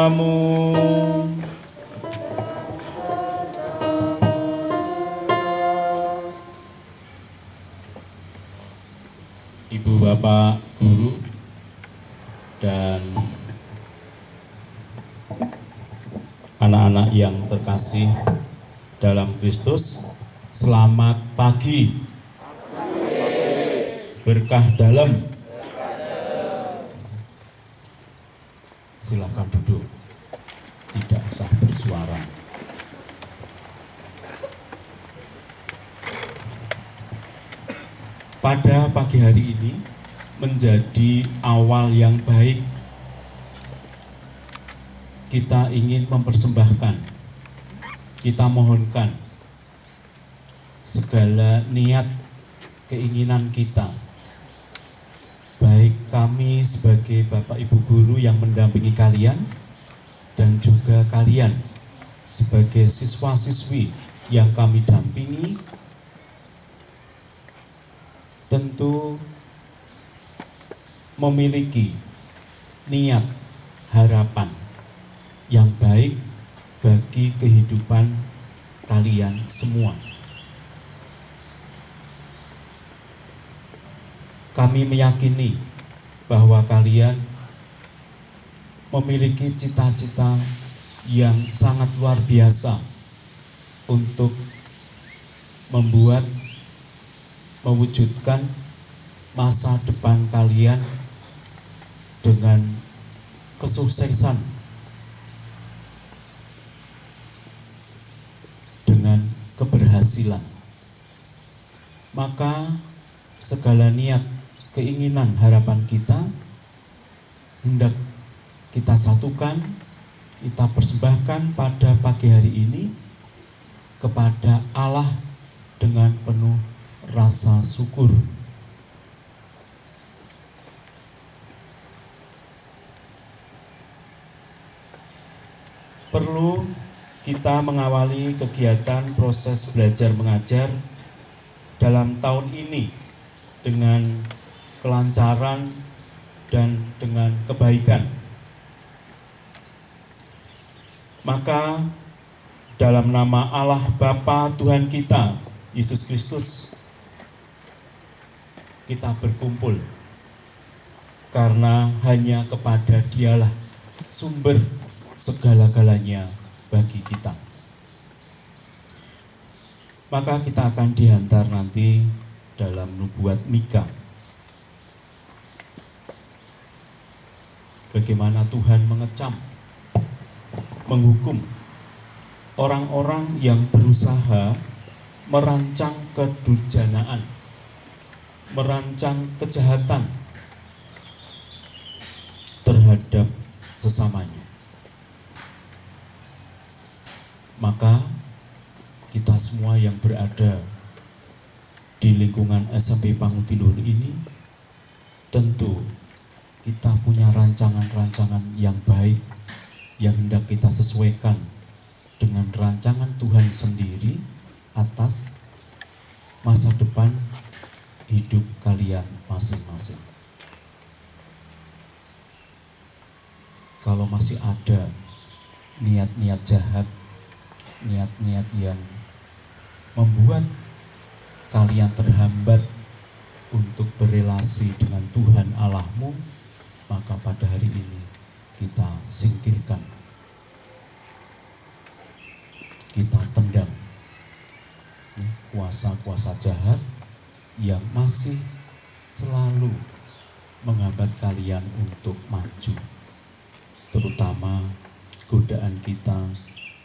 bersamamu. Ibu bapak guru dan anak-anak yang terkasih dalam Kristus, selamat pagi. Berkah dalam. Silakan duduk, tidak usah bersuara. Pada pagi hari ini menjadi awal yang baik. Kita ingin mempersembahkan, kita mohonkan segala niat, keinginan kita, baik kami sebagai Bapak Ibu Guru yang mendampingi kalian, dan juga kalian sebagai siswa-siswi yang kami dampingi, tentu memiliki niat, harapan yang baik bagi kehidupan kalian semua. Kami meyakini bahwa kalian memiliki cita-cita yang sangat luar biasa untuk mewujudkan masa depan kalian dengan kesuksesan, dengan keberhasilan. Maka segala niat, keinginan, harapan kita hendak kita satukan, kita persembahkan pada pagi hari ini kepada Allah dengan penuh rasa syukur. Perlu kita mengawali kegiatan proses belajar mengajar dalam tahun ini dengan kelancaran dan dengan kebaikan. Maka dalam nama Allah Bapa Tuhan kita, Yesus Kristus, kita berkumpul karena hanya kepada Dialah sumber segala-galanya bagi kita. Maka kita akan dihantar nanti dalam nubuat Mika. Bagaimana Tuhan mengecam, menghukum orang-orang yang berusaha merancang kedurjanaan, merancang kejahatan terhadap sesamanya. Maka kita semua yang berada di lingkungan SMP Pangutiluhur ini, tentu kita punya rancangan-rancangan yang baik yang hendak kita sesuaikan dengan rancangan Tuhan sendiri atas masa depan hidup kalian masing-masing. Kalau masih ada niat-niat jahat, niat-niat yang membuat kalian terhambat untuk berelasi dengan Tuhan Allahmu, maka pada hari ini kita singkirkan, kita tendang kuasa-kuasa jahat yang masih selalu menghambat kalian untuk maju, terutama godaan kita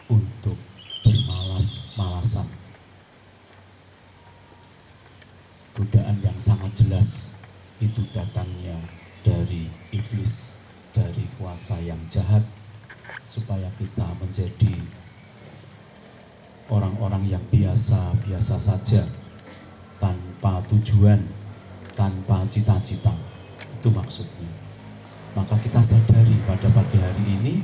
untuk bermalas-malasan. Godaan yang sangat jelas itu datangnya dari iblis, dari kuasa yang jahat, supaya kita menjadi orang-orang yang biasa-biasa saja, tanpa tujuan, tanpa cita-cita. Itu maksudnya. Maka kita sadari pada pagi hari ini,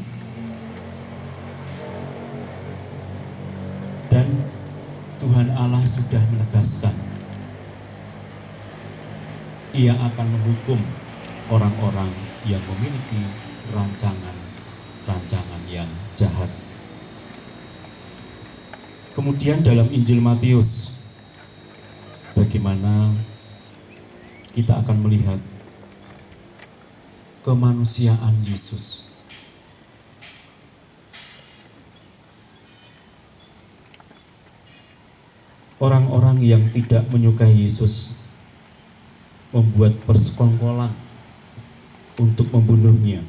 dan Tuhan Allah sudah menegaskan, Ia akan menghukum orang-orang yang memiliki rancangan rancangan yang jahat. Kemudian dalam Injil Matius, bagaimana kita akan melihat kemanusiaan Yesus. Orang-orang yang tidak menyukai Yesus membuat persekongkolan untuk membunuhnya.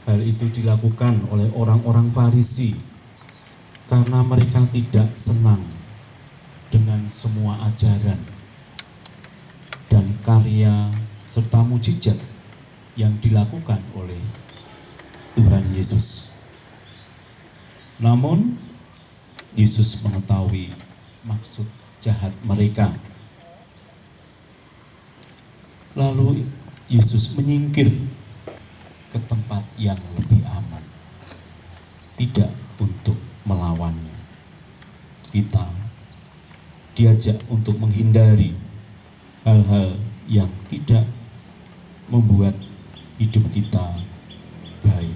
Hal itu dilakukan oleh orang-orang Farisi karena mereka tidak senang dengan semua ajaran dan karya serta mujizat yang dilakukan oleh Tuhan Yesus. Namun Yesus mengetahui maksud jahat mereka. Lalu Yesus menyingkir ke tempat yang lebih aman, tidak untuk melawannya. Kita diajak untuk menghindari hal-hal yang tidak membuat hidup kita baik.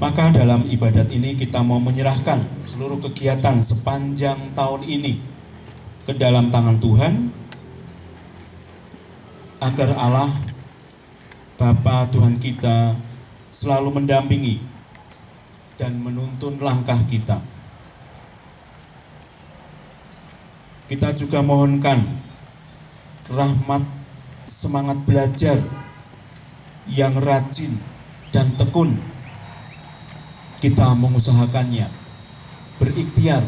Maka dalam ibadat ini kita mau menyerahkan seluruh kegiatan sepanjang tahun ini ke dalam tangan Tuhan, agar Allah Bapa Tuhan kita selalu mendampingi dan menuntun langkah kita. Kita juga mohonkan rahmat semangat belajar yang rajin dan tekun. Kita mengusahakannya, berikhtiar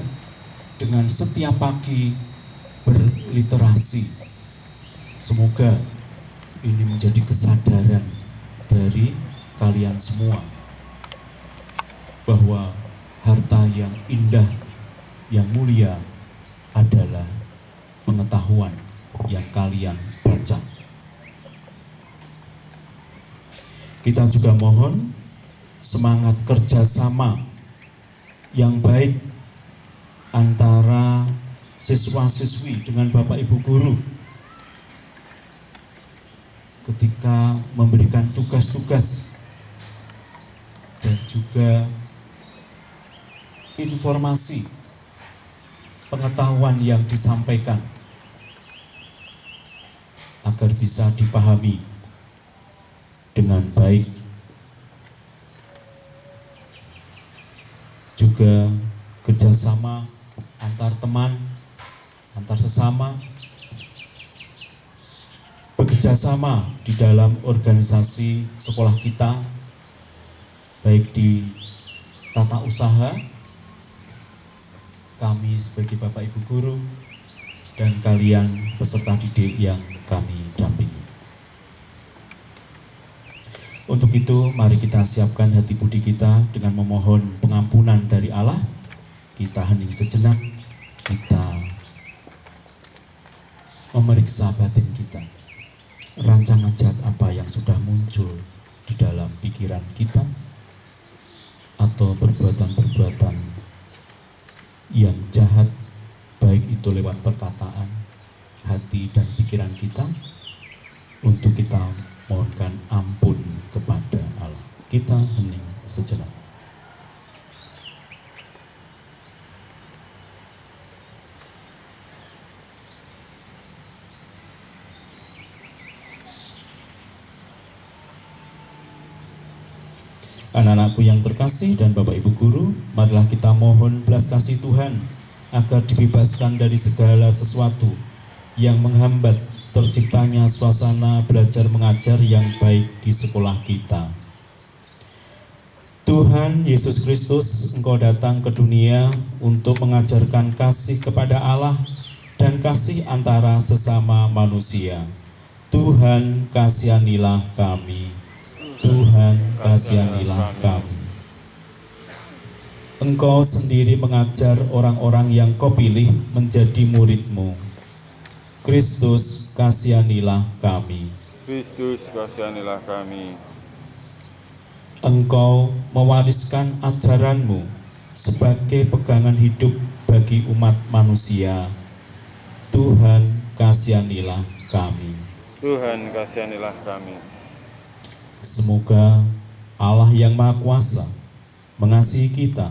dengan setiap pagi berliterasi. Semoga ini menjadi kesadaran dari kalian semua bahwa harta yang indah, yang mulia adalah pengetahuan yang kalian baca. Kita juga mohon semangat kerjasama yang baik antara siswa-siswi dengan Bapak Ibu guru ketika memberikan tugas-tugas dan juga informasi pengetahuan yang disampaikan agar bisa dipahami dengan baik. Juga kerjasama antar teman, antar sesama, bekerjasama di dalam organisasi sekolah kita, baik di tata usaha, kami sebagai Bapak Ibu guru, dan kalian peserta didik yang kami dampingi. Untuk itu, mari kita siapkan hati budi kita dengan memohon pengampunan dari Allah. Kita hening sejenak, kita memeriksa batin kita. Rancangan jahat apa yang sudah muncul di dalam pikiran kita, atau perbuatan-perbuatan yang jahat, baik itu lewat perkataan, hati, dan pikiran kita, untuk kita mohonkan ampun kepada Allah. Kita hening sejenak. Anak-anakku yang terkasih dan Bapak Ibu guru, marilah kita mohon belas kasih Tuhan agar dibebaskan dari segala sesuatu yang menghambat terciptanya suasana belajar mengajar yang baik di sekolah kita. Tuhan Yesus Kristus, Engkau datang ke dunia untuk mengajarkan kasih kepada Allah dan kasih antara sesama manusia. Tuhan, kasihanilah kami. Tuhan, kasihanilah kami. Engkau sendiri mengajar orang-orang yang Kau pilih menjadi murid-Mu. Kristus, kasihanilah kami. Kristus, kasihanilah kami. Engkau mewariskan ajaran-Mu sebagai pegangan hidup bagi umat manusia. Tuhan, kasihanilah kami. Tuhan, kasihanilah kami. Semoga Allah yang Maha Kuasa mengasihi kita,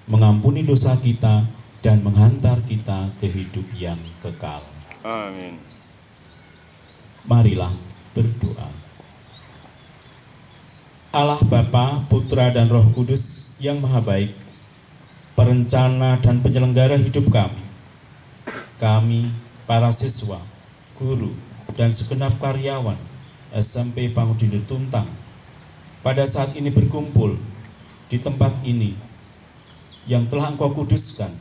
mengampuni dosa kita, dan menghantar kita ke hidup yang kekal. Amin. Marilah berdoa. Allah Bapa, Putra, dan Roh Kudus yang Maha Baik, perencana dan penyelenggara hidup kami, para siswa, guru, dan segenap karyawan SMP Pangudinir Tuntang, pada saat ini berkumpul di tempat ini yang telah Engkau kuduskan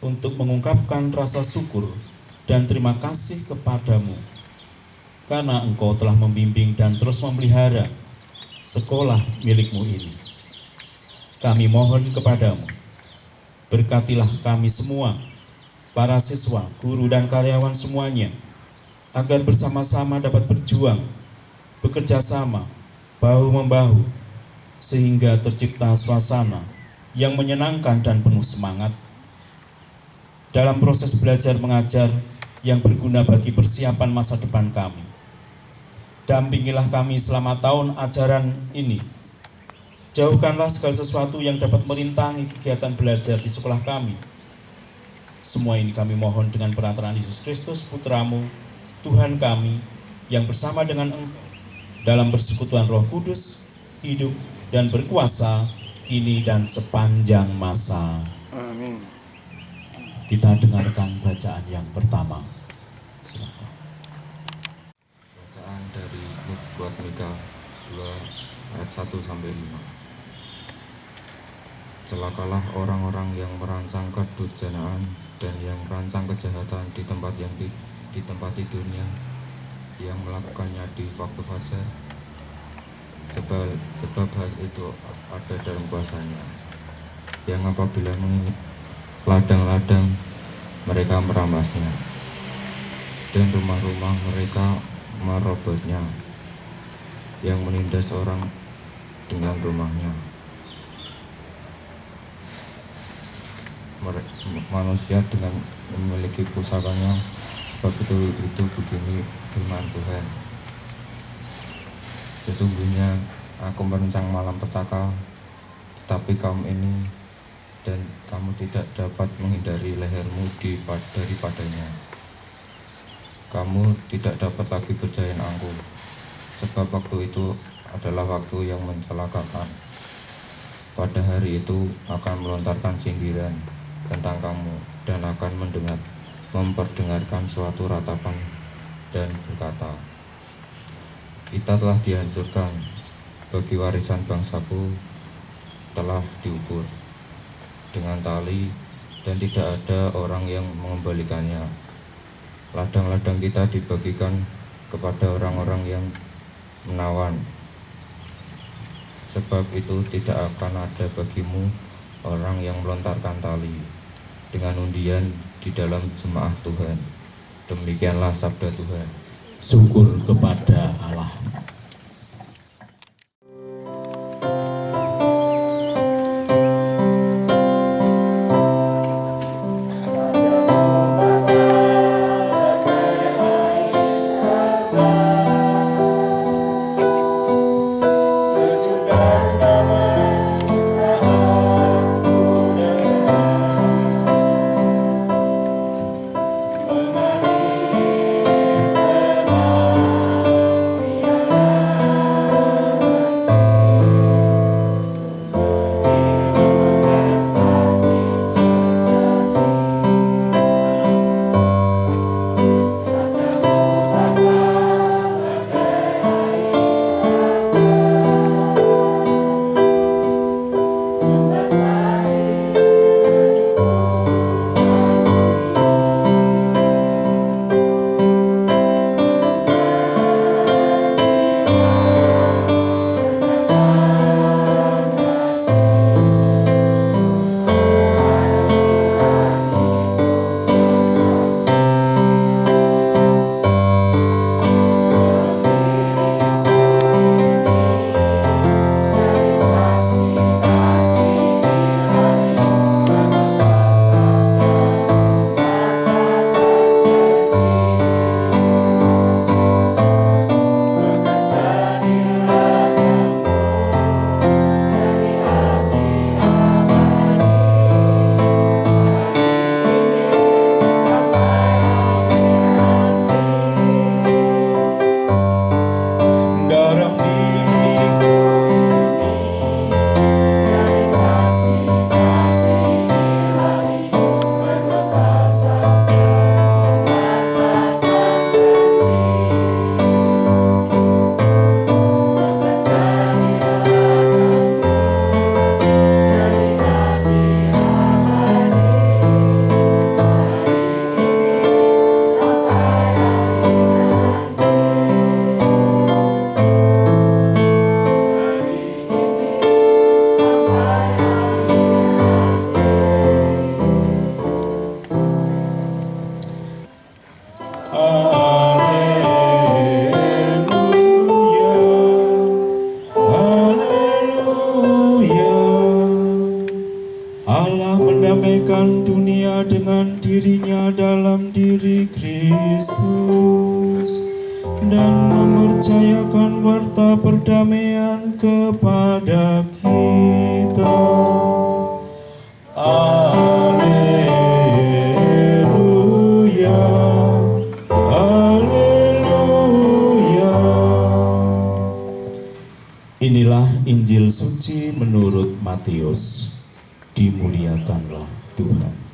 untuk mengungkapkan rasa syukur dan terima kasih kepadamu karena Engkau telah membimbing dan terus memelihara sekolah milikmu ini. Kami mohon kepadamu, berkatilah kami semua, para siswa, guru, dan karyawan semuanya, agar bersama-sama dapat berjuang, bekerja sama, bahu-membahu, sehingga tercipta suasana yang menyenangkan dan penuh semangat dalam proses belajar mengajar yang berguna bagi persiapan masa depan kami. Dampingilah kami selama tahun ajaran ini. Jauhkanlah segala sesuatu yang dapat merintangi kegiatan belajar di sekolah kami. Semua ini kami mohon dengan perantaraan Yesus Kristus, Putramu, Tuhan kami, yang bersama dengan Engkau dalam persekutuan Roh Kudus, hidup dan berkuasa kini dan sepanjang masa. Amin. Kita dengarkan bacaan yang pertama. Silakan. Bacaan dari Nubuat Mika 2 ayat 1 sampai 5. Celakalah orang-orang yang merancang kedurjanaan dan yang merancang kejahatan di tempat tidurnya, yang melakukannya di waktu fajar, sebab hal itu ada dalam kuasanya, yang apabila mengingat ladang-ladang mereka merampas,nya, dan rumah-rumah mereka merobotnya, yang menindas orang dengan rumahnya. Manusia dengan memiliki pusakanya, sebab itu begini firman Tuhan. Sesungguhnya aku merancang malam petaka, tetapi kaum ini dan kamu tidak dapat menghindari lehermu daripadanya. Kamu tidak dapat lagi berjalan angkuh, sebab waktu itu adalah waktu yang mencelakakan. Pada hari itu akan melontarkan sindiran tentang kamu dan akan memperdengarkan suatu ratapan dan berkata, kita telah dihancurkan, bagi warisan bangsaku telah diukur dengan tali dan tidak ada orang yang mengembalikannya. Ladang-ladang kita dibagikan kepada orang-orang yang menawan, sebab itu tidak akan ada bagimu orang yang melontarkan tali dengan undian di dalam jemaah Tuhan. Demikianlah sabda Tuhan. Syukur kepada Allah. diri Kristus dan mempercayakan warta perdamaian kepada kita. Haleluya, haleluya. Inilah Injil suci menurut Matius. Dimuliakanlah Tuhan.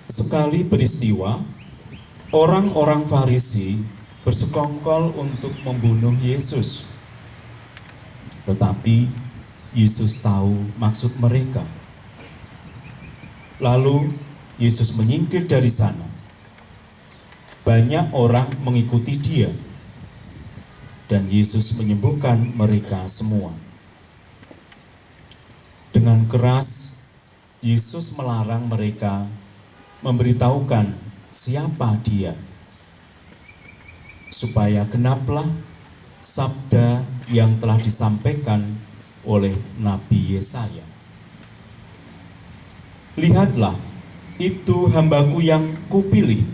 Sekali peristiwa, orang-orang Farisi bersekongkol untuk membunuh Yesus. Tetapi Yesus tahu maksud mereka. Lalu Yesus menyingkir dari sana. Banyak orang mengikuti dia, dan Yesus menyembuhkan mereka semua. Dengan keras, Yesus melarang mereka memberitahukan siapa dia, supaya genaplah sabda yang telah disampaikan oleh Nabi Yesaya. Lihatlah, itu hambaku yang kupilih,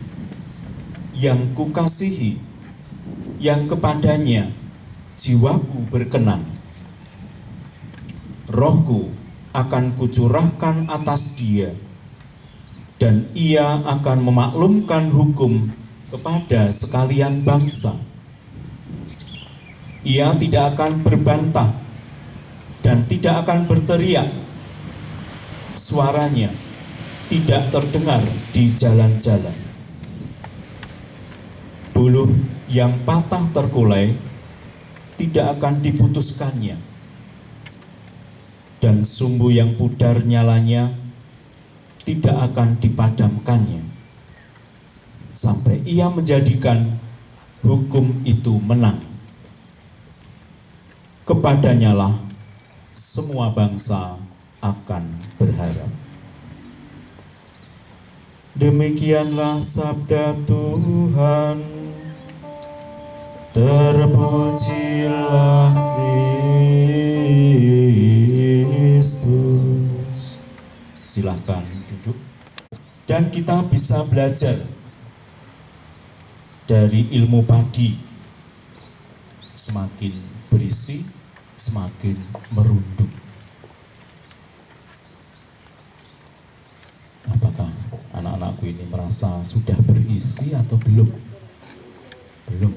yang kukasihi, yang kepadanya jiwaku berkenan. Rohku akan kucurahkan atas dia, dan ia akan memaklumkan hukum kepada sekalian bangsa. Ia tidak akan berbantah dan tidak akan berteriak. Suaranya tidak terdengar di jalan-jalan. Buluh yang patah terkulai tidak akan diputuskannya, dan sumbu yang pudar nyalanya tidak akan dipadamkannya, sampai ia menjadikan hukum itu menang. Kepadanyalah semua bangsa akan berharap. Demikianlah sabda Tuhan. Terpujilah Kristus. Silakan duduk. Dan kita bisa belajar dari ilmu padi. Semakin berisi, semakin merunduk. Apakah anak-anakku ini merasa sudah berisi atau belum? Belum,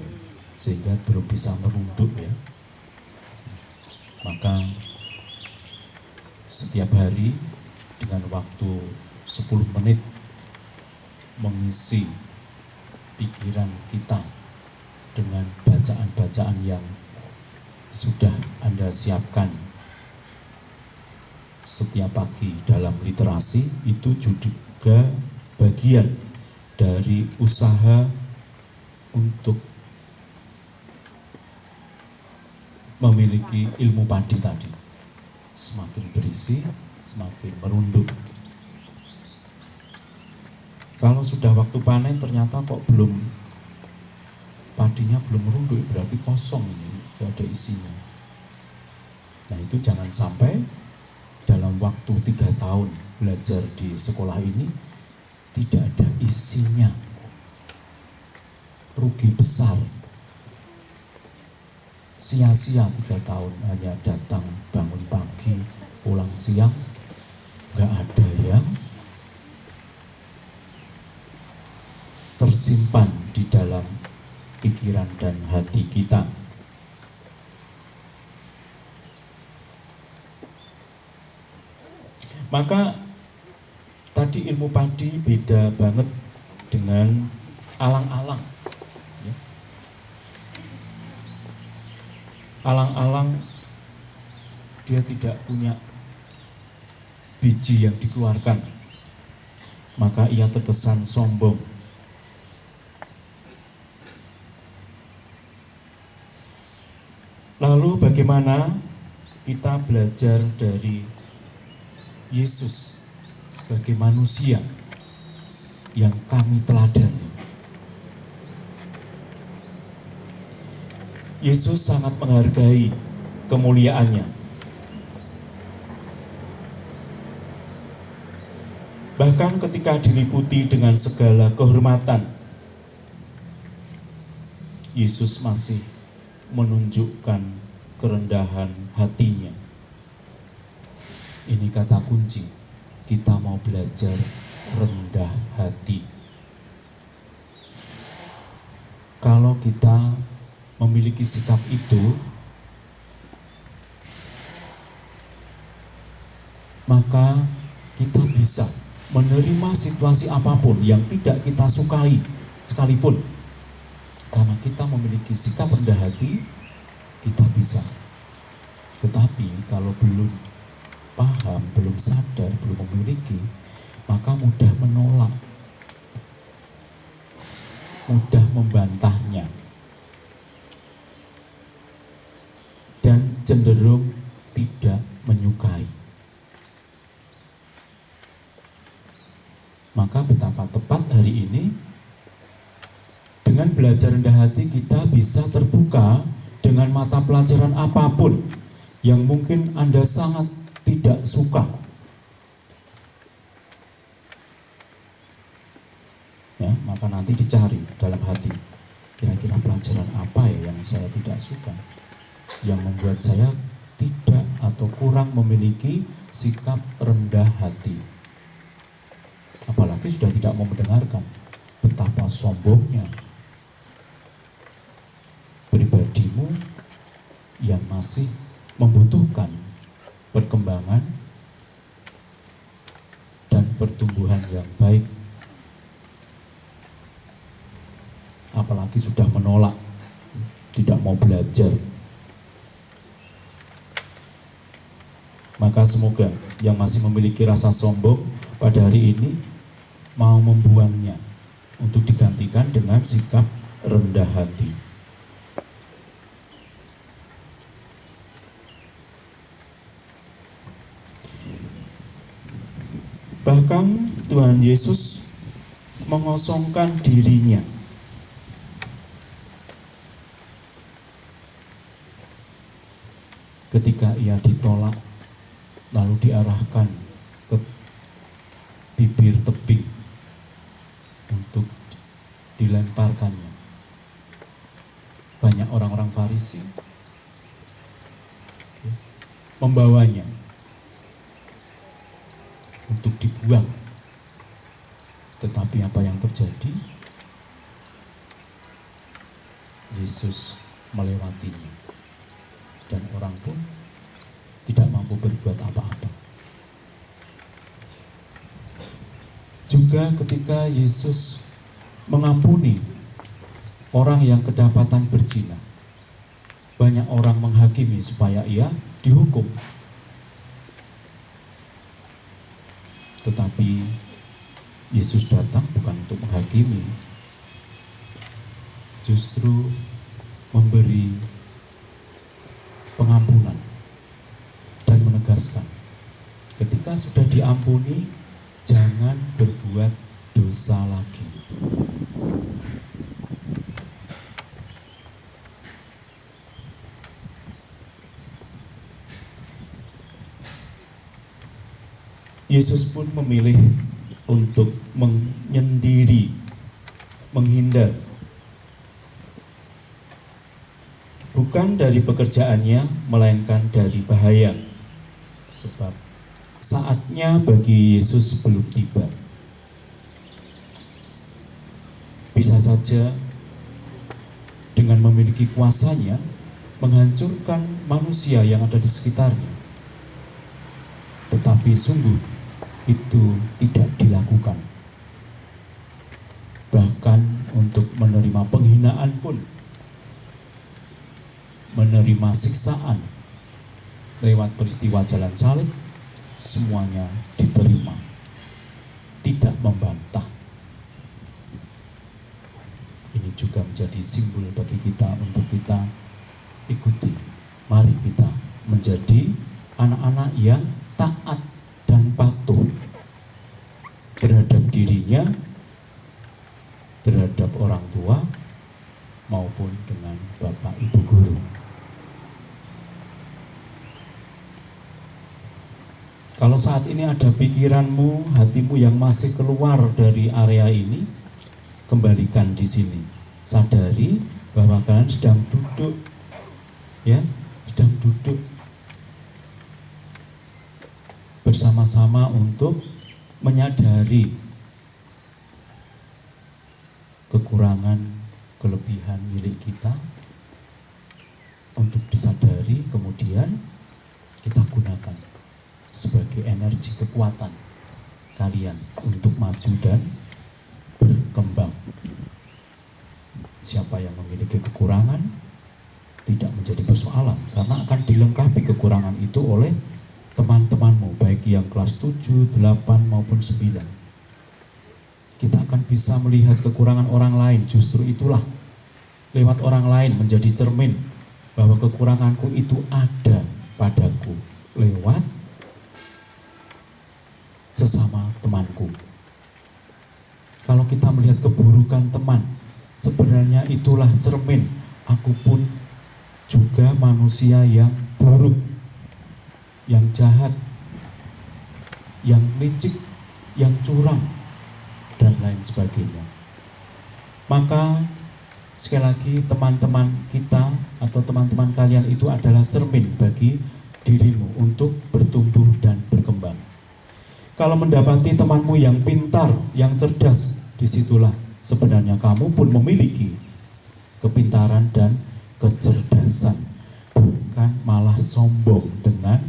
sehingga belum bisa merunduk ya. Maka setiap hari dengan waktu 10 menit mengisi pikiran kita dengan bacaan-bacaan yang sudah Anda siapkan setiap pagi dalam literasi, itu juga bagian dari usaha untuk memiliki ilmu padi tadi. Semakin berisi, semakin merunduk. Kalau sudah waktu panen ternyata kok belum, padinya belum merunduk, berarti kosong ini, tidak ada isinya. Nah itu jangan sampai dalam waktu 3 tahun belajar di sekolah ini tidak ada isinya. Rugi besar. Sia-sia 3 tahun hanya datang bangun pagi, pulang siang, nggak ada yang tersimpan di dalam pikiran dan hati kita. Maka tadi ilmu padi beda banget dengan alang-alang. Ya. Alang-alang dia tidak punya biji yang dikeluarkan, maka ia terkesan sombong. Lalu bagaimana kita belajar dari Yesus sebagai manusia yang kami teladani? Yesus sangat menghargai kemuliaannya. Bahkan ketika diliputi dengan segala kehormatan, Yesus masih menunjukkan kerendahan hatinya. Ini kata kunci, kita mau belajar rendah hati. Kalau kita memiliki sikap itu, maka kita bisa menerima situasi apapun yang tidak kita sukai sekalipun. Karena kita memiliki sikap rendah hati, kita bisa. Tetapi kalau belum paham, belum sadar, belum memiliki, maka mudah menolak, mudah membantahnya, dan cenderung tidak menyukai. Maka betapa tepat hari ini, dengan belajar rendah hati kita bisa terbuka dengan mata pelajaran apapun yang mungkin Anda sangat tidak suka. Ya, maka nanti dicari dalam hati, kira-kira pelajaran apa ya yang saya tidak suka, yang membuat saya tidak atau kurang memiliki sikap rendah hati. Apalagi sudah tidak mau mendengarkan betapa sombongnya pribadimu yang masih membutuhkan perkembangan dan pertumbuhan yang baik. Apalagi sudah menolak, tidak mau belajar. Maka semoga yang masih memiliki rasa sombong pada hari ini mau membuangnya untuk digantikan dengan sikap rendah hati. Bahkan Tuhan Yesus mengosongkan dirinya. Ketika ia ditolak, lalu diarahkan ke bibir tebing untuk dilemparkannya. Banyak orang-orang Farisi membawanya untuk dibuang. Tetapi apa yang terjadi? Yesus melewatinya, dan orang pun tidak mampu berbuat apa-apa. Juga ketika Yesus mengampuni orang yang kedapatan berzina, banyak orang menghakimi supaya ia dihukum. Tetapi Yesus datang bukan untuk menghakimi, justru memberi pengampunan dan menegaskan, ketika sudah diampuni, jangan berbuat dosa lagi. Yesus pun memilih untuk menyendiri, menghindar. Bukan dari pekerjaannya, melainkan dari bahaya. Sebab saatnya bagi Yesus belum tiba. Bisa saja dengan memiliki kuasanya, menghancurkan manusia yang ada di sekitarnya. Tetapi sungguh itu tidak dilakukan. Bahkan untuk menerima penghinaan pun, menerima siksaan lewat peristiwa jalan salib, semuanya diterima, tidak membantah. Ini juga menjadi simbol bagi kita untuk kita ikuti. Mari kita menjadi anak-anak yang taat dan patuh terhadap dirinya, terhadap orang tua, maupun dengan Bapak Ibu guru. Kalau saat ini ada pikiranmu, hatimu yang masih keluar dari area ini, kembalikan di sini. Sadari bahwa kalian sedang duduk, ya, sedang duduk bersama-sama untuk menyadari kekurangan, kelebihan milik kita, untuk disadari, kemudian kita gunakan sebagai energi kekuatan kalian untuk maju dan berkembang. Siapa yang memiliki kekurangan tidak menjadi persoalan, karena akan dilengkapi kekurangan itu oleh teman-temanmu, baik yang kelas 7, 8 maupun 9. Kita akan bisa melihat kekurangan orang lain. Justru itulah, lewat orang lain menjadi cermin bahwa kekuranganku itu ada padaku lewat sesama temanku. Kalau kita melihat keburukan teman, sebenarnya itulah cermin, aku pun juga manusia yang buruk, yang jahat, yang licik, yang curang, dan lain sebagainya. Maka sekali lagi, teman-teman kita atau teman-teman kalian itu adalah cermin bagi dirimu untuk bertumbuh dan berkembang. Kalau mendapati temanmu yang pintar, yang cerdas, disitulah sebenarnya kamu pun memiliki kepintaran dan kecerdasan, bukan malah sombong dengan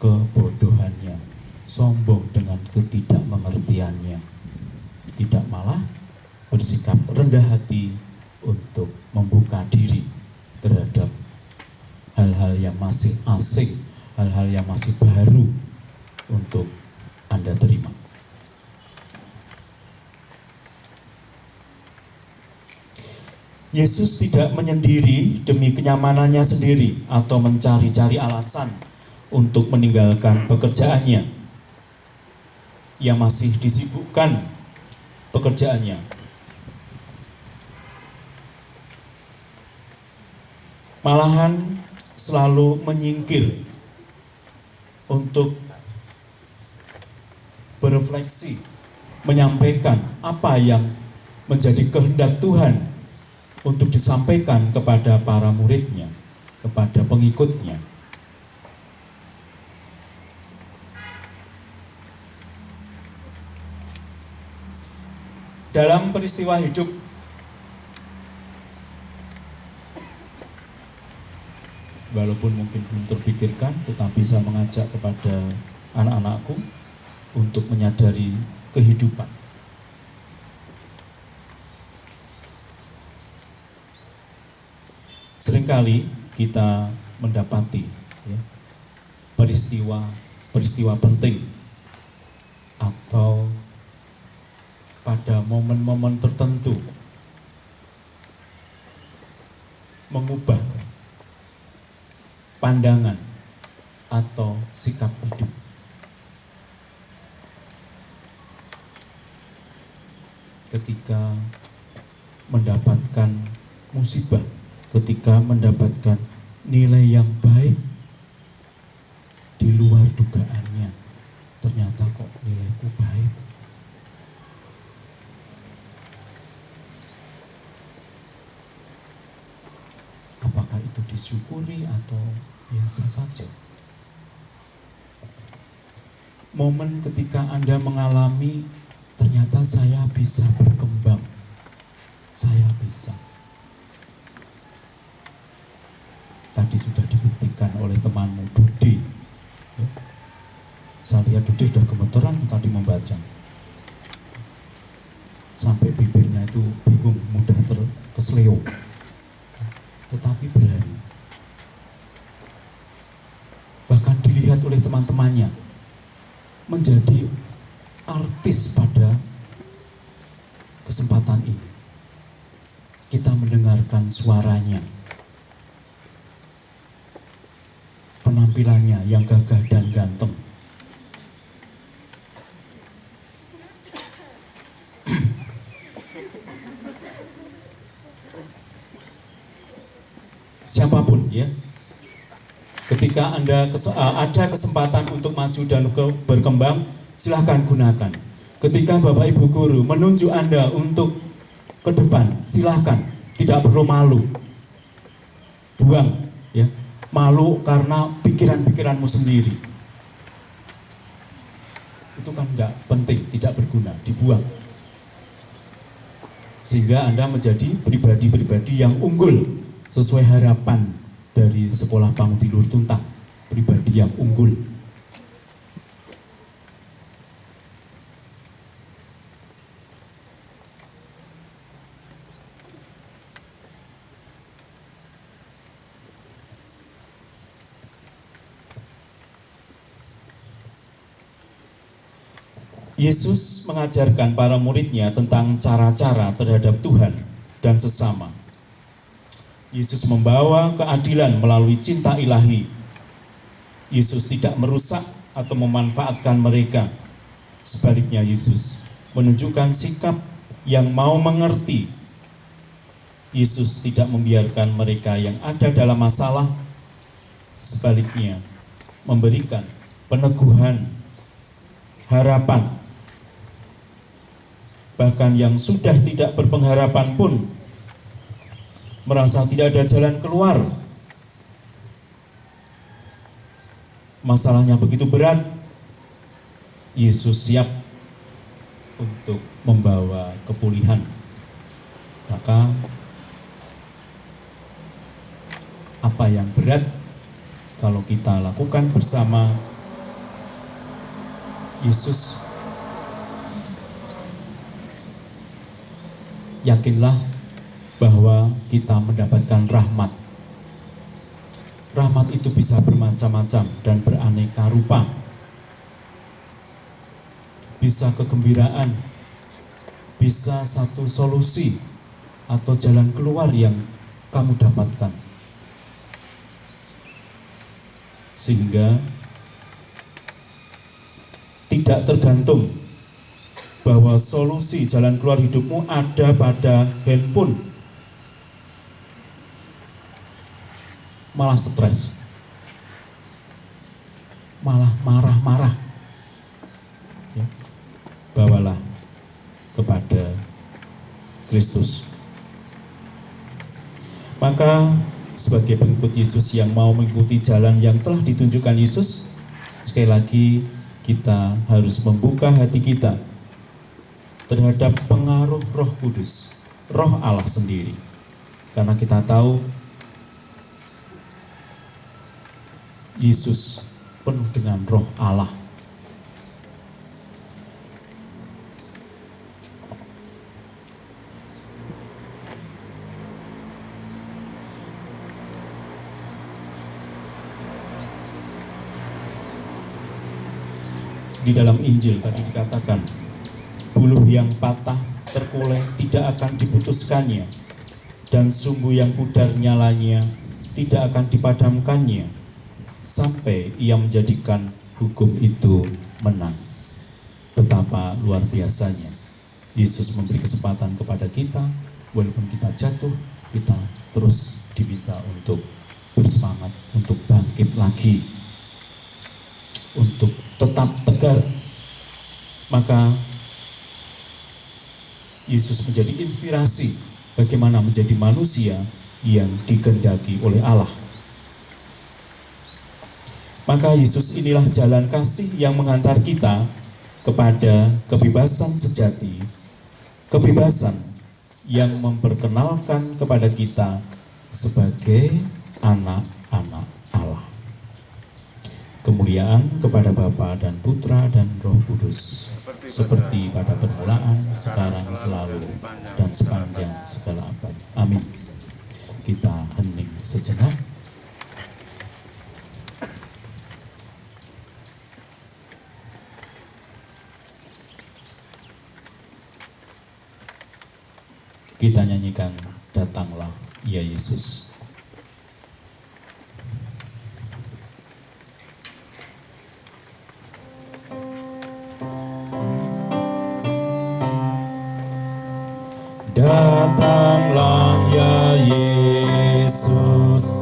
kebodohannya, sombong dengan ketidakmengertiannya, tidak malah bersikap rendah hati untuk membuka diri terhadap hal-hal yang masih asing, hal-hal yang masih baru untuk Anda terima. Yesus tidak menyendiri demi kenyamanannya sendiri atau mencari-cari alasan untuk meninggalkan pekerjaannya. Ia masih disibukkan pekerjaannya. Malahan selalu menyingkir untuk berefleksi, menyampaikan apa yang menjadi kehendak Tuhan untuk disampaikan kepada para muridnya, kepada pengikutnya. Dalam peristiwa hidup walaupun mungkin belum terpikirkan, tetapi saya mengajak kepada anak-anakku untuk menyadari kehidupan. Seringkali kita mendapati ya, peristiwa penting atau pada momen-momen tertentu mengubah pandangan atau sikap hidup. Ketika mendapatkan musibah, ketika mendapatkan nilai yang baik di luar dugaannya, ternyata kok nilaiku baik. Apakah itu disyukuri atau biasa saja? Momen ketika Anda mengalami ternyata saya bisa berkembang, saya bisa. Tadi sudah dibuktikan oleh temanmu Dudi. Ya. Saya lihat Dudi sudah gemeteran tadi membaca. Sampai bibirnya itu bingung, mudah terkesleo. Tetapi berani. Bahkan dilihat oleh teman-temannya menjadi artis pada kesempatan ini. Kita mendengarkan suaranya, penampilannya yang gagah dan ganteng. ya. Ketika Anda ada kesempatan untuk maju dan berkembang, silahkan gunakan. Ketika Bapak Ibu Guru menunjuk Anda untuk ke depan, silahkan, tidak perlu malu. Buang, ya, malu karena pikiran-pikiranmu sendiri. Itu kan enggak penting, tidak berguna, dibuang. Sehingga Anda menjadi pribadi-pribadi yang unggul sesuai harapan dari Sekolah Pangudi Luhur Tuntang, pribadi yang unggul. Yesus mengajarkan para muridnya tentang cara-cara terhadap Tuhan dan sesama. Yesus membawa keadilan melalui cinta ilahi. Yesus tidak merusak atau memanfaatkan mereka. Sebaliknya, Yesus menunjukkan sikap yang mau mengerti. Yesus tidak membiarkan mereka yang ada dalam masalah. Sebaliknya, memberikan peneguhan, harapan. Bahkan yang sudah tidak berpengharapan pun merasa tidak ada jalan keluar. Masalahnya begitu berat. Yesus siap untuk membawa kepulihan. Maka apa yang berat kalau kita lakukan bersama Yesus, yakinlah bahwa kita mendapatkan rahmat. Rahmat itu bisa bermacam-macam dan beraneka rupa. Bisa kegembiraan, bisa satu solusi atau jalan keluar yang kamu dapatkan. Sehingga tidak tergantung bahwa solusi jalan keluar hidupmu ada pada handphone, malah stres, malah marah-marah. Ya. Bawalah kepada Kristus. Maka sebagai pengikut Yesus yang mau mengikuti jalan yang telah ditunjukkan Yesus, sekali lagi kita harus membuka hati kita terhadap pengaruh Roh Kudus, Roh Allah sendiri. Karena kita tahu Yesus penuh dengan Roh Allah. Di dalam Injil tadi dikatakan, buluh yang patah terkulai tidak akan diputuskannya, dan sumbu yang pudar nyalanya tidak akan dipadamkannya, sampai ia menjadikan hukum itu menang. Betapa luar biasanya Yesus memberi kesempatan kepada kita, walaupun kita jatuh, kita terus diminta untuk bersemangat, untuk bangkit lagi, untuk tetap tegar. Maka Yesus menjadi inspirasi bagaimana menjadi manusia yang dikehendaki oleh Allah. Maka Yesus inilah jalan kasih yang menghantar kita kepada kebebasan sejati, kebebasan yang memperkenalkan kepada kita sebagai anak-anak Allah. Kemuliaan kepada Bapa dan Putra dan Roh Kudus, seperti pada permulaan, sekarang, selalu, dan sepanjang segala abad. Amin. Kita hening sejenak. Kita nyanyikan Datanglah Ya Yesus. Datanglah ya Yesus,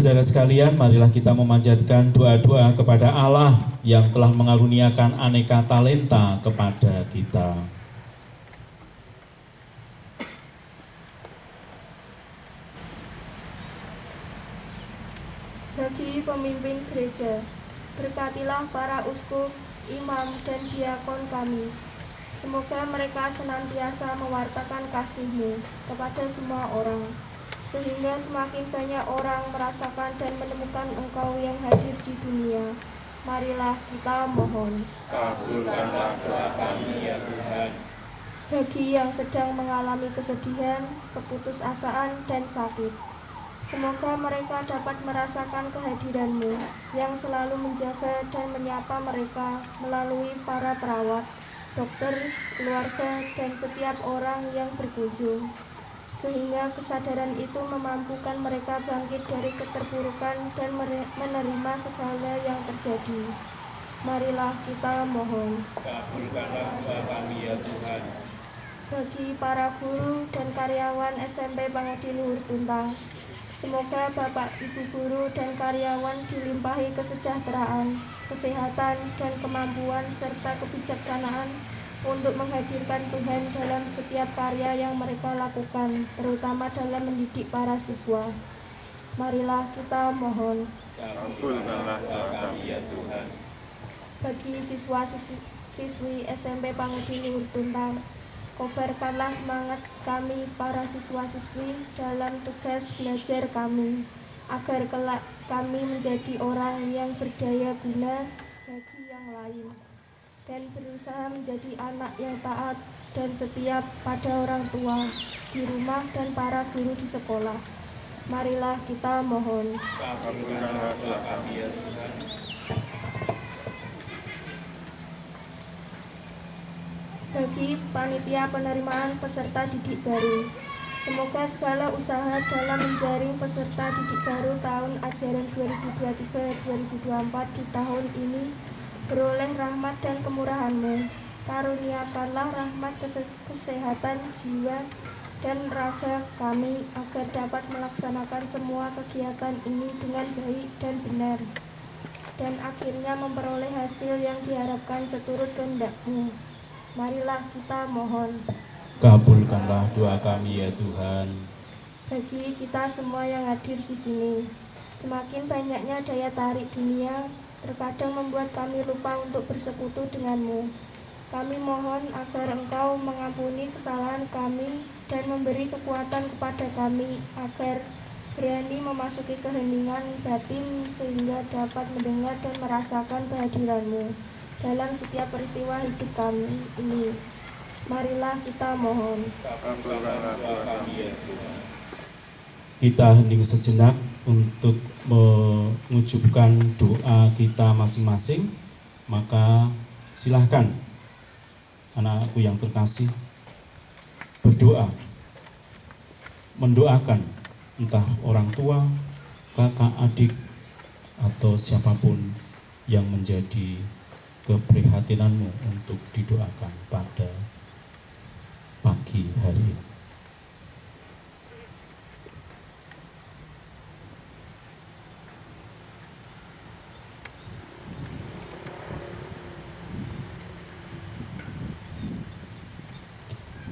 Saudara sekalian, marilah kita memanjatkan doa-doa kepada Allah yang telah mengaruniakan aneka talenta kepada kita. Bagi pemimpin gereja, berkatilah para uskup, imam, dan diakon kami. Semoga mereka senantiasa mewartakan kasih-Mu kepada semua orang, sehingga semakin banyak orang merasakan dan menemukan Engkau yang hadir di dunia. Marilah kita mohon. Kabulkanlah doa kami ya Tuhan. Bagi yang sedang mengalami kesedihan, keputusasaan, dan sakit, semoga mereka dapat merasakan kehadiran-Mu yang selalu menjaga dan menyapa mereka melalui para perawat, dokter, keluarga, dan setiap orang yang berkunjung, sehingga kesadaran itu memampukan mereka bangkit dari keterpurukan dan menerima segala yang terjadi. Marilah kita mohon. Kabulkanlah doa kami ya Tuhan. Bagi para guru dan karyawan SMP Pangadi Luhur Tuntang, semoga Bapak, Ibu guru dan karyawan dilimpahi kesejahteraan, kesehatan, dan kemampuan serta kebijaksanaan untuk menghadirkan Tuhan dalam setiap karya yang mereka lakukan, terutama dalam mendidik para siswa. Marilah kita mohon. Kabulkanlah doa kami ya Tuhan. Bagi siswa-siswi SMP Pangadi Luhur Tuntang, kobarkanlah semangat kami para siswa-siswi dalam tugas belajar kami, agar kelak kami menjadi orang yang berdaya guna bagi yang lain, dan berusaha menjadi anak yang taat dan setia pada orang tua di rumah dan para guru di sekolah. Marilah kita mohon. Kabulkanlah doa kami ya Tuhan. Bagi panitia penerimaan peserta didik baru, semoga segala usaha dalam menjaring peserta didik baru tahun ajaran 2023-2024 di tahun ini beroleh rahmat dan kemurahan-Mu. Karuniakanlah rahmat kesehatan jiwa dan raga kami agar dapat melaksanakan semua kegiatan ini dengan baik dan benar, dan akhirnya memperoleh hasil yang diharapkan seturut kehendak-Mu. Marilah kita mohon. Kabulkanlah doa kami ya Tuhan. Bagi kita semua yang hadir di sini, semakin banyaknya daya tarik dunia terkadang membuat kami lupa untuk bersekutu dengan-Mu. Kami mohon agar Engkau mengampuni kesalahan kami dan memberi kekuatan kepada kami agar berani memasuki keheningan batin sehingga dapat mendengar dan merasakan kehadiran-Mu dalam setiap peristiwa hidup kami ini. Marilah kita mohon. Kabulkanlah doa kami ya Tuhan. Kita hening sejenak untuk mengucapkan doa kita masing-masing. Maka silahkan anak-anakku yang terkasih berdoa, mendoakan entah orang tua, kakak, adik, atau siapapun yang menjadi keprihatinanmu untuk didoakan pada pagi hari ini.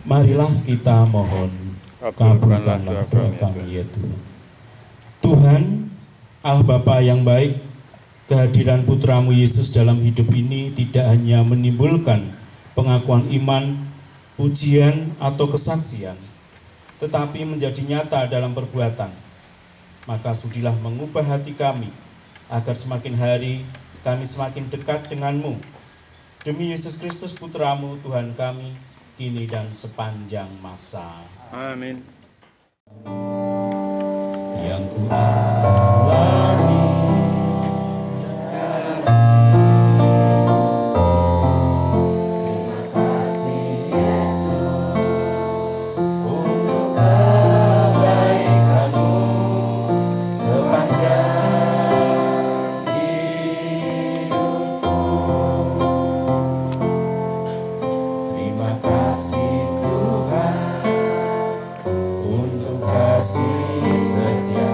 Marilah kita mohon, kabulkanlah doa kami ya Tuhan. Tuhan, Allah Bapa yang baik, kehadiran Putra-Mu Yesus dalam hidup ini tidak hanya menimbulkan pengakuan iman, pujian, atau kesaksian, tetapi menjadi nyata dalam perbuatan. Maka sudilah mengubah hati kami, agar semakin hari kami semakin dekat denganmu. Demi Yesus Kristus Putra-Mu, Tuhan kami, kini dan sepanjang masa. Amin. Yang ku alami kasih setia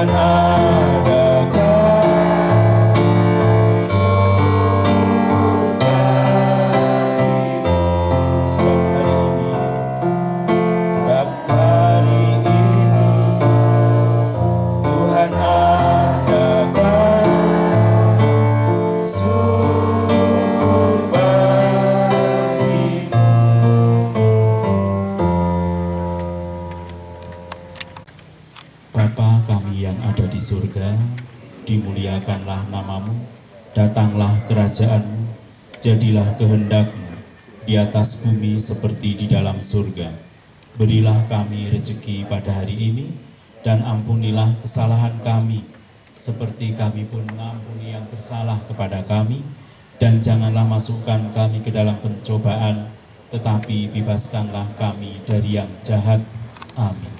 Tuhan adakan sebab hari ini Tuhan adakan syukur bagimu. Bapa kami yang ada di surga, dimuliakanlah namamu, datanglah kerajaanmu, jadilah kehendakmu di atas bumi seperti di dalam surga. Berilah kami rezeki pada hari ini, dan ampunilah kesalahan kami, seperti kami pun mengampuni yang bersalah kepada kami, dan janganlah masukkan kami ke dalam pencobaan, tetapi bebaskanlah kami dari yang jahat. Amin.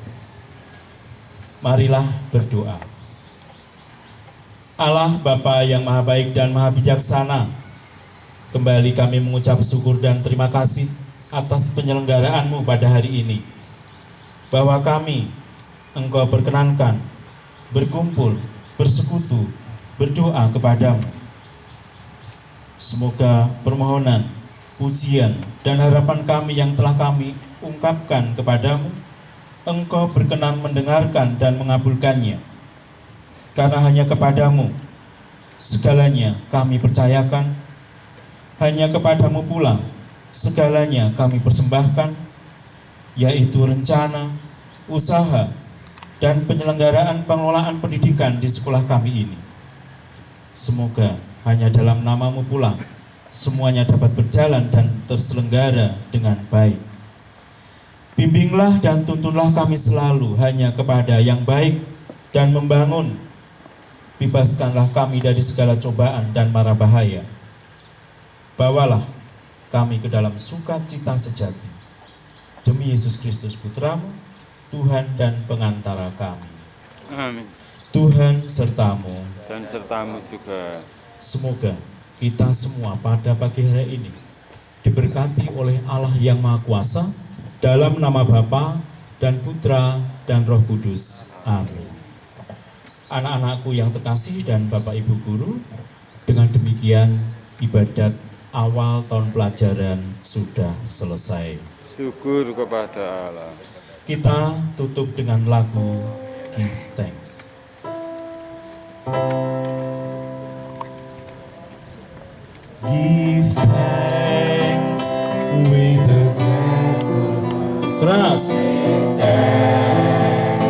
Marilah berdoa. Allah Bapa yang Maha Baik dan Maha Bijaksana, kembali kami mengucap syukur dan terima kasih atas penyelenggaraan-Mu pada hari ini, bahwa kami Engkau perkenankan berkumpul, bersekutu, berdoa kepadamu. Semoga permohonan, pujian, dan harapan kami yang telah kami ungkapkan kepadamu, Engkau berkenan mendengarkan dan mengabulkannya. Karena hanya kepadamu segalanya kami percayakan, hanya kepadamu pula segalanya kami persembahkan, yaitu rencana, usaha, dan penyelenggaraan pengelolaan pendidikan di sekolah kami ini. Semoga hanya dalam namamu pula semuanya dapat berjalan dan terselenggara dengan baik. Bimbinglah dan tuntunlah kami selalu hanya kepada yang baik dan membangun. Bebaskanlah kami dari segala cobaan dan mara bahaya. Bawalah kami ke dalam sukacita sejati. Demi Yesus Kristus Putramu, Tuhan dan pengantara kami. Amin. Tuhan sertamu. Dan sertamu juga. Semoga kita semua pada pagi hari ini diberkati oleh Allah yang Maha Kuasa, dalam nama Bapa dan Putra dan Roh Kudus. Amin. Anak-anakku yang terkasih dan Bapak Ibu Guru, dengan demikian ibadat awal tahun pelajaran sudah selesai. Syukur kepada Allah. Kita tutup dengan lagu Give Thanks. Give thanks with a grateful heart. Keras. Thanks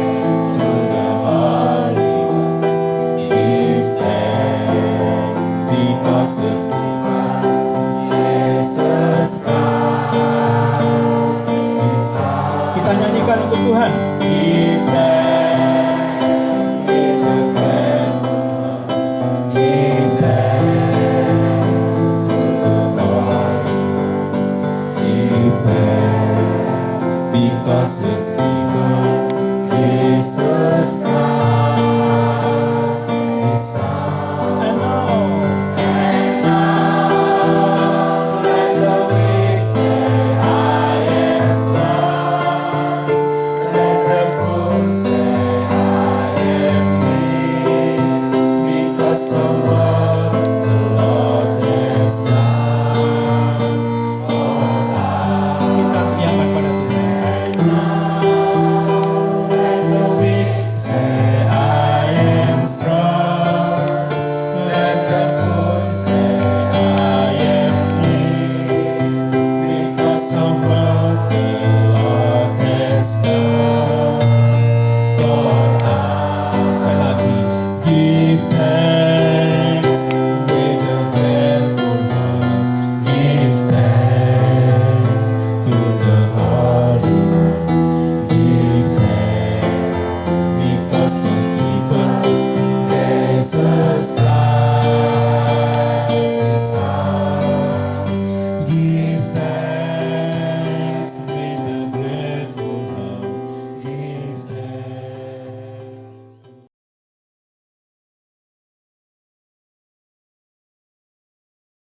to the Holy One. Give thanks because His given Jesus Christ is ours. Kita nyanyikan untuk Tuhan. Give thanks with a grateful heart. Give thanks to the Holy One. Give thanks because His given Jesus Christ is ours. And now let the weak say, I am strong. Let the poor say, I am rich, because of what the Lord has done for us. Kita teriakan pada Tuhan. And now let the weak say, I am strong. Let the poor say, I am rich, because of what the Lord has done for us. Sekali lagi, give thanks with a grateful heart. Give thanks to the Holy One. Give thanks because of